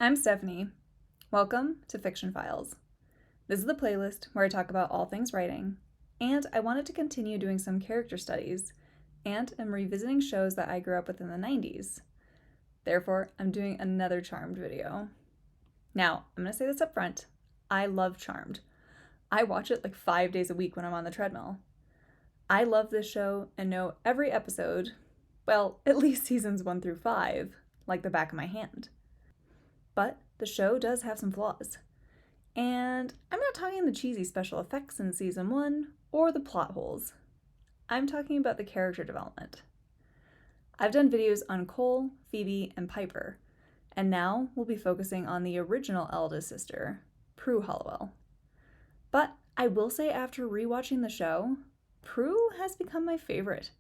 I'm Stephanie. Welcome to Fiction Files. This is the playlist where I talk about all things writing, and I wanted to continue doing some character studies, and am revisiting shows that I grew up with in the 90s. Therefore, I'm doing another Charmed video. Now, I'm going to say this up front. I love Charmed. I watch it like 5 days a week when I'm on the treadmill. I love this show and know every episode, well, at least seasons 1 through 5, like the back of my hand. But the show does have some flaws. And I'm not talking the cheesy special effects in season 1 or the plot holes. I'm talking about the character development. I've done videos on Cole, Phoebe, and Piper, and now we'll be focusing on the original eldest sister, Prue Halliwell. But I will say after rewatching the show, Prue has become my favorite.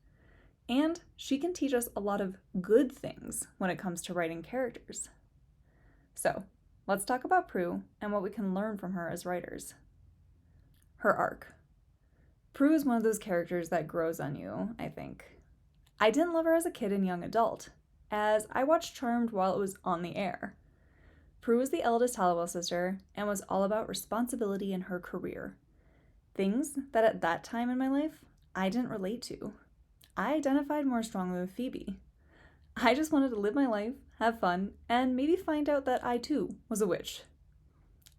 And she can teach us a lot of good things when it comes to writing characters. So, let's talk about Prue and what we can learn from her as writers. Her arc. Prue is one of those characters that grows on you, I think. I didn't love her as a kid and young adult, as I watched Charmed while it was on the air. Prue was the eldest Halliwell sister and was all about responsibility in her career. Things that at that time in my life, I didn't relate to. I identified more strongly with Phoebe. I just wanted to live my life, have fun, and maybe find out that I too was a witch.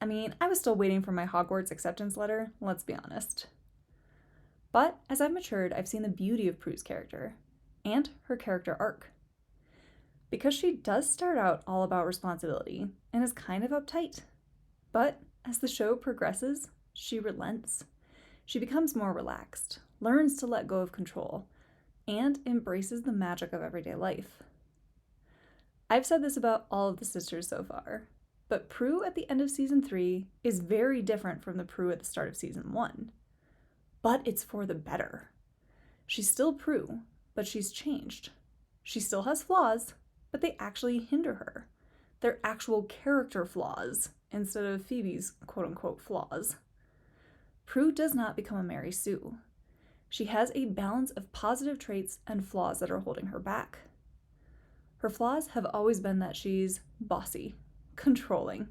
I mean, I was still waiting for my Hogwarts acceptance letter, let's be honest. But as I've matured, I've seen the beauty of Prue's character, and her character arc. Because she does start out all about responsibility, and is kind of uptight. But as the show progresses, she relents. She becomes more relaxed, learns to let go of control, and embraces the magic of everyday life. I've said this about all of the sisters so far, but Prue at the end of season 3 is very different from the Prue at the start of season 1. But it's for the better. She's still Prue, but she's changed. She still has flaws, but they actually hinder her. They're actual character flaws instead of Phoebe's quote-unquote flaws. Prue does not become a Mary Sue. She has a balance of positive traits and flaws that are holding her back. Her flaws have always been that she's bossy, controlling,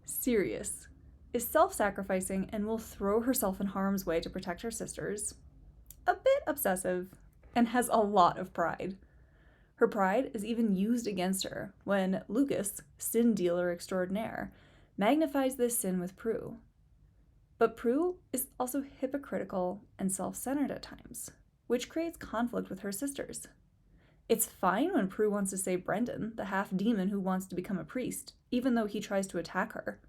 serious, is self-sacrificing, and will throw herself in harm's way to protect her sisters, a bit obsessive, and has a lot of pride. Her pride is even used against her when Lucas, sin dealer extraordinaire, magnifies this sin with Prue. But Prue is also hypocritical and self-centered at times, which creates conflict with her sisters. It's fine when Prue wants to save Brendan, the half-demon who wants to become a priest, even though he tries to attack her.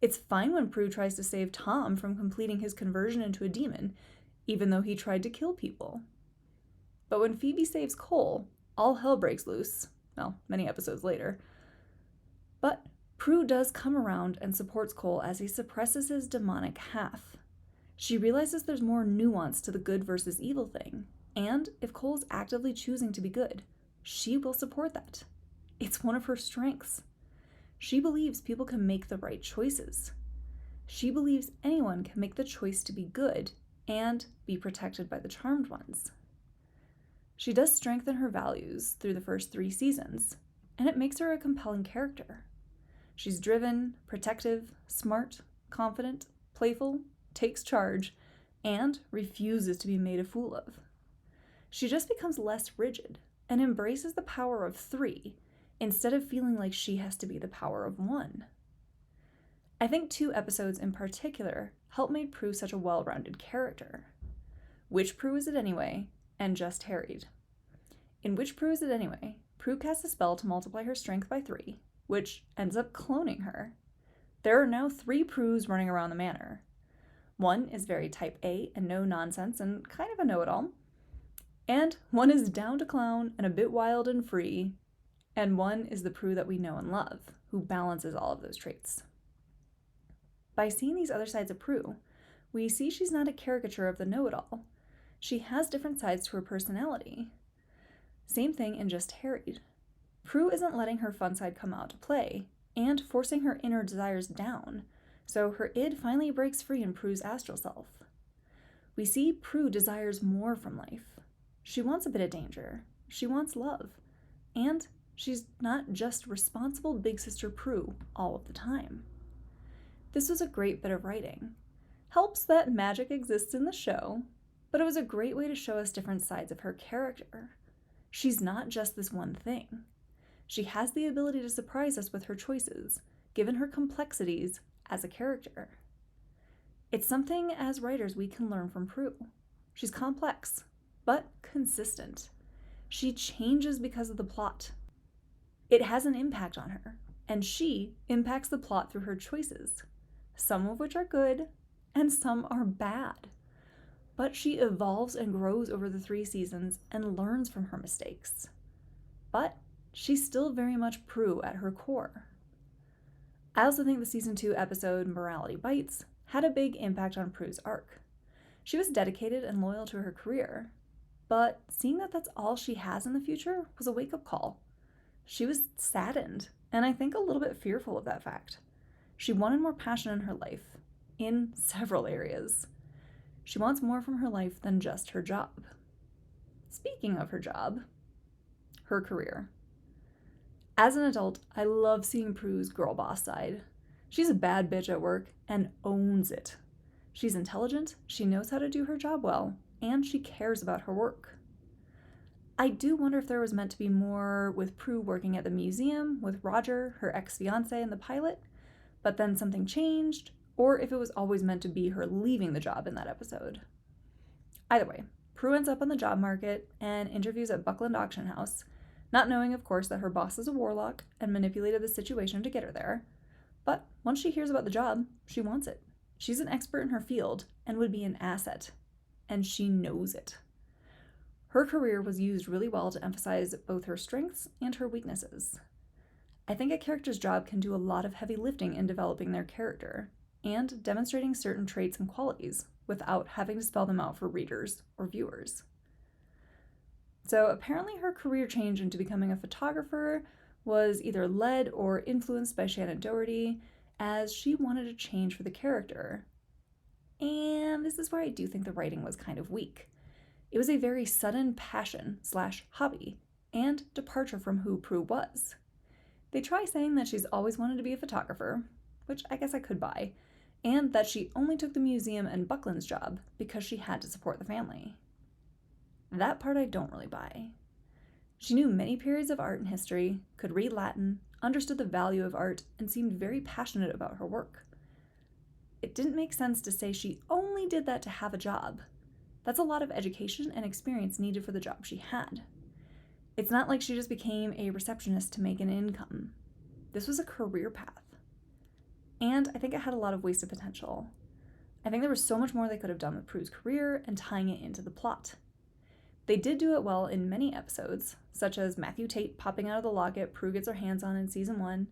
It's fine when Prue tries to save Tom from completing his conversion into a demon, even though he tried to kill people. But when Phoebe saves Cole, all hell breaks loose. Well, many episodes later. But Prue does come around and supports Cole as he suppresses his demonic half. She realizes there's more nuance to the good versus evil thing, and if Cole's actively choosing to be good, she will support that. It's one of her strengths. She believes people can make the right choices. She believes anyone can make the choice to be good and be protected by the charmed ones. She does strengthen her values through the first 3 seasons, and it makes her a compelling character. She's driven, protective, smart, confident, playful, takes charge, and refuses to be made a fool of. She just becomes less rigid and embraces the power of 3 instead of feeling like she has to be the power of 1. I think 2 episodes in particular help make Prue such a well-rounded character. Which Prue Is It Anyway? And Just Harried. In Which Prue Is It Anyway? Prue casts a spell to multiply her strength by 3, which ends up cloning her. There are now 3 Prues running around the manor. One is very type A and no nonsense and kind of a know-it-all. And one is down to clown and a bit wild and free. And one is the Prue that we know and love, who balances all of those traits. By seeing these other sides of Prue, we see she's not a caricature of the know-it-all. She has different sides to her personality. Same thing in Just Harried. Prue isn't letting her fun side come out to play, and forcing her inner desires down, so her id finally breaks free in Prue's astral self. We see Prue desires more from life. She wants a bit of danger, she wants love, and She's not just responsible big sister Prue all of the time. This was a great bit of writing. Helps that magic exists in the show, but it was a great way to show us different sides of her character. She's not just this one thing. She has the ability to surprise us with her choices, given her complexities as a character. It's something as writers we can learn from Prue. She's complex, but consistent. She changes because of the plot. It has an impact on her, and she impacts the plot through her choices, some of which are good, and some are bad. But she evolves and grows over the 3 seasons and learns from her mistakes. But she's still very much Prue at her core. I also think the season 2 episode Morality Bites had a big impact on Prue's arc. She was dedicated and loyal to her career, but seeing that that's all she has in the future was a wake-up call. She was saddened, and I think a little bit fearful of that fact. She wanted more passion in her life, in several areas. She wants more from her life than just her job. Speaking of her job, her career. As an adult, I love seeing Prue's girl boss side. She's a bad bitch at work and owns it. She's intelligent, she knows how to do her job well, and she cares about her work. I do wonder if there was meant to be more with Prue working at the museum with Roger, her ex-fiancé, in the pilot, but then something changed, or if it was always meant to be her leaving the job in that episode. Either way, Prue ends up on the job market and interviews at Buckland Auction House, not knowing, of course, that her boss is a warlock and manipulated the situation to get her there. But once she hears about the job, she wants it. She's an expert in her field and would be an asset, and she knows it. Her career was used really well to emphasize both her strengths and her weaknesses. I think a character's job can do a lot of heavy lifting in developing their character and demonstrating certain traits and qualities without having to spell them out for readers or viewers. So apparently her career change into becoming a photographer was either led or influenced by Shannon Doherty, as she wanted a change for the character. And this is where I do think the writing was kind of weak. It was a very sudden passion/hobby and departure from who Prue was. They try saying that she's always wanted to be a photographer, which I guess I could buy, and that she only took the museum and Buckland's job because she had to support the family. That part I don't really buy. She knew many periods of art and history, could read Latin, understood the value of art, and seemed very passionate about her work. It didn't make sense to say she only did that to have a job. That's a lot of education and experience needed for the job she had. It's not like she just became a receptionist to make an income. This was a career path. And I think it had a lot of wasted potential. I think there was so much more they could have done with Prue's career and tying it into the plot. They did do it well in many episodes, such as Matthew Tate popping out of the locket Prue gets her hands on in season 1,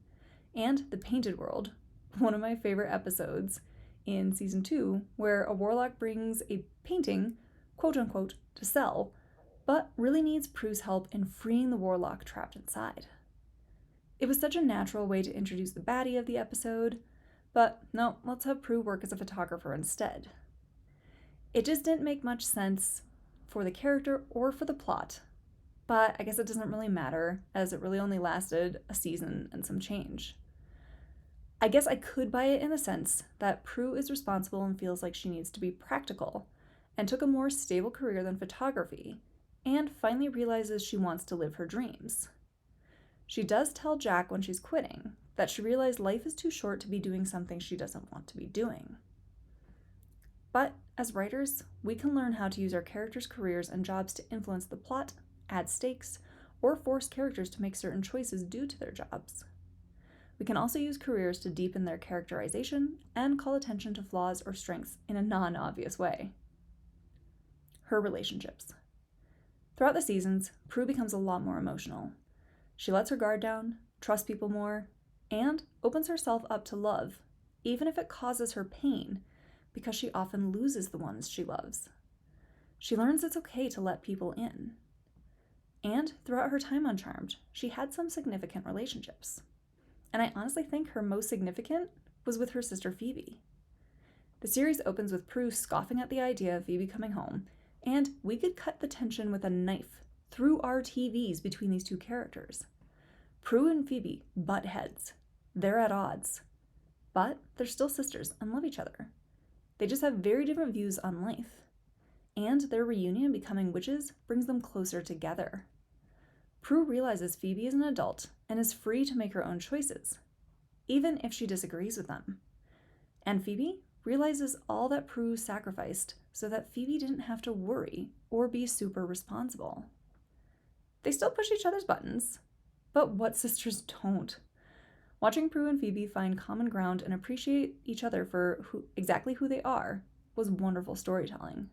and The Painted World, one of my favorite episodes in season 2, where a warlock brings a painting, quote unquote, to sell, but really needs Prue's help in freeing the warlock trapped inside. It was such a natural way to introduce the baddie of the episode, but no, let's have Prue work as a photographer instead. It just didn't make much sense for the character or for the plot, but I guess it doesn't really matter, as it really only lasted a season and some change. I guess I could buy it in the sense that Prue is responsible and feels like she needs to be practical, and took a more stable career than photography, and finally realizes she wants to live her dreams. She does tell Jack when she's quitting that she realized life is too short to be doing something she doesn't want to be doing. But as writers, we can learn how to use our characters' careers and jobs to influence the plot, add stakes, or force characters to make certain choices due to their jobs. We can also use careers to deepen their characterization and call attention to flaws or strengths in a non-obvious way. Her relationships. Throughout the seasons, Prue becomes a lot more emotional. She lets her guard down, trusts people more, and opens herself up to love, even if it causes her pain, because she often loses the ones she loves. She learns it's okay to let people in. And throughout her time on Charmed, she had some significant relationships. And I honestly think her most significant was with her sister Phoebe. The series opens with Prue scoffing at the idea of Phoebe coming home, and we could cut the tension with a knife through our TVs between these two characters. Prue and Phoebe butt heads. They're at odds. But they're still sisters and love each other. They just have very different views on life. And their reunion becoming witches brings them closer together. Prue realizes Phoebe is an adult and is free to make her own choices, even if she disagrees with them. And Phoebe realizes all that Prue sacrificed so that Phoebe didn't have to worry or be super responsible. They still push each other's buttons, but what sisters don't? Watching Prue and Phoebe find common ground and appreciate each other for exactly who they are was wonderful storytelling.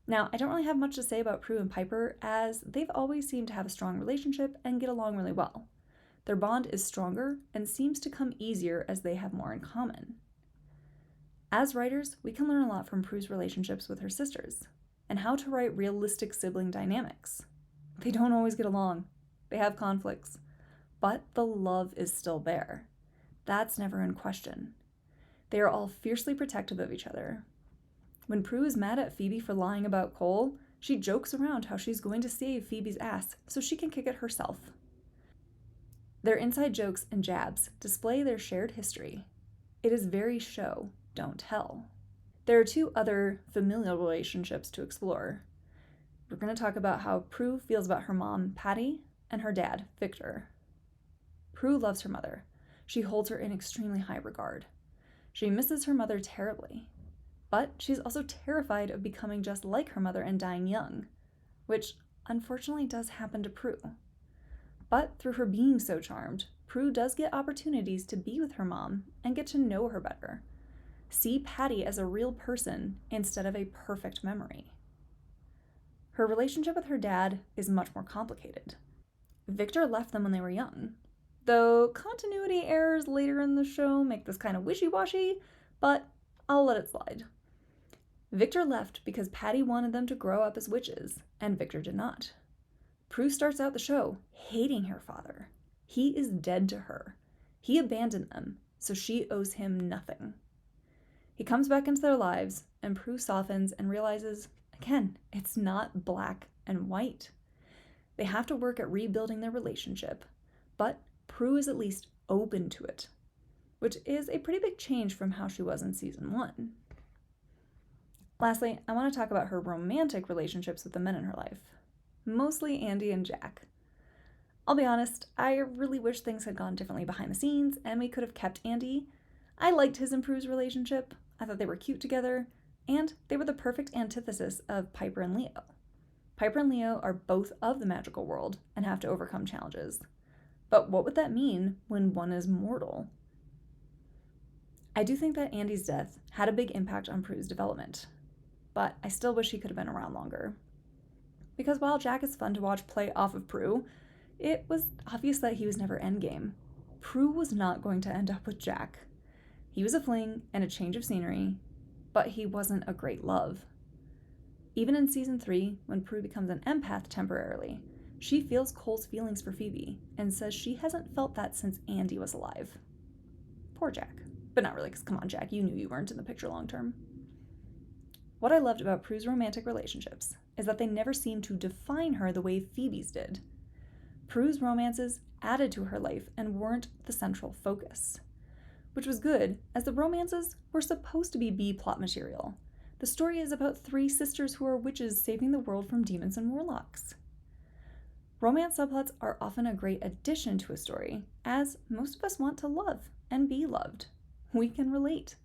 Now, I don't really have much to say about Prue and Piper, as they've always seemed to have a strong relationship and get along really well. Their bond is stronger and seems to come easier as they have more in common. As writers, we can learn a lot from Prue's relationships with her sisters, and how to write realistic sibling dynamics. They don't always get along. They have conflicts. But the love is still there. That's never in question. They are all fiercely protective of each other. When Prue is mad at Phoebe for lying about Cole, she jokes around how she's going to save Phoebe's ass so she can kick it herself. Their inside jokes and jabs display their shared history. It is very show, don't tell. There are two other familial relationships to explore. We're going to talk about how Prue feels about her mom, Patty, and her dad, Victor. Prue loves her mother. She holds her in extremely high regard. She misses her mother terribly. But she's also terrified of becoming just like her mother and dying young, which unfortunately does happen to Prue. But through her being so charmed, Prue does get opportunities to be with her mom and get to know her better. See Patty as a real person instead of a perfect memory. Her relationship with her dad is much more complicated. Victor left them when they were young, though continuity errors later in the show make this kind of wishy-washy, but I'll let it slide. Victor left because Patty wanted them to grow up as witches, and Victor did not. Prue starts out the show hating her father. He is dead to her. He abandoned them, so she owes him nothing. He comes back into their lives, and Prue softens and realizes, again, it's not black and white. They have to work at rebuilding their relationship, but Prue is at least open to it, which is a pretty big change from how she was in season 1. Lastly, I want to talk about her romantic relationships with the men in her life, mostly Andy and Jack. I'll be honest, I really wish things had gone differently behind the scenes and we could have kept Andy. I liked his and Prue's relationship, I thought they were cute together, and they were the perfect antithesis of Piper and Leo. Piper and Leo are both of the magical world and have to overcome challenges. But what would that mean when one is mortal? I do think that Andy's death had a big impact on Prue's development, but I still wish he could have been around longer. Because while Jack is fun to watch play off of Prue, it was obvious that he was never endgame. Prue was not going to end up with Jack. He was a fling and a change of scenery, but he wasn't a great love. Even in season 3, when Prue becomes an empath temporarily, she feels Cole's feelings for Phoebe and says she hasn't felt that since Andy was alive. Poor Jack. But not really, because come on, Jack, you knew you weren't in the picture long term. What I loved about Prue's romantic relationships is that they never seemed to define her the way Phoebe's did. Prue's romances added to her life and weren't the central focus, which was good, as the romances were supposed to be B-plot material. The story is about 3 sisters who are witches saving the world from demons and warlocks. Romance subplots are often a great addition to a story, as most of us want to love and be loved. We can relate.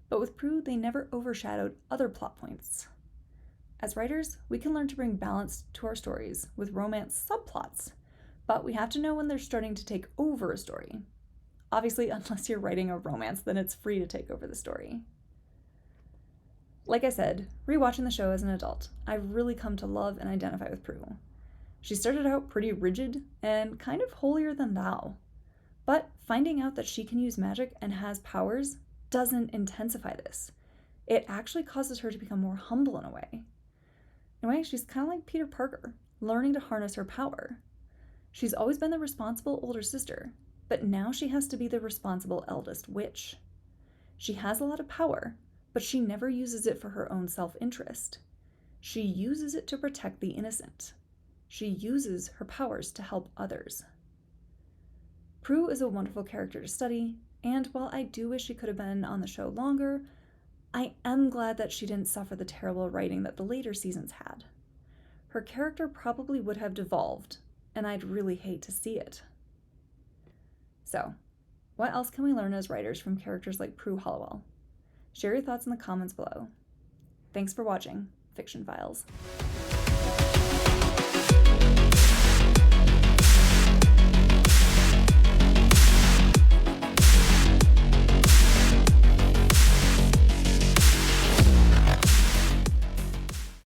But with Prue, they never overshadowed other plot points. As writers, we can learn to bring balance to our stories with romance subplots, but we have to know when they're starting to take over a story. Obviously, unless you're writing a romance, then it's free to take over the story. Like I said, rewatching the show as an adult, I've really come to love and identify with Prue. She started out pretty rigid and kind of holier than thou, but finding out that she can use magic and has powers doesn't intensify this. It actually causes her to become more humble in a way. In a way, she's kind of like Peter Parker, learning to harness her power. She's always been the responsible older sister, but now she has to be the responsible eldest witch. She has a lot of power, but she never uses it for her own self-interest. She uses it to protect the innocent. She uses her powers to help others. Prue is a wonderful character to study, and while I do wish she could have been on the show longer, I am glad that she didn't suffer the terrible writing that the later seasons had. Her character probably would have devolved, and I'd really hate to see it. So, what else can we learn as writers from characters like Prue Halliwell? Share your thoughts in the comments below. Thanks for watching Fiction Files.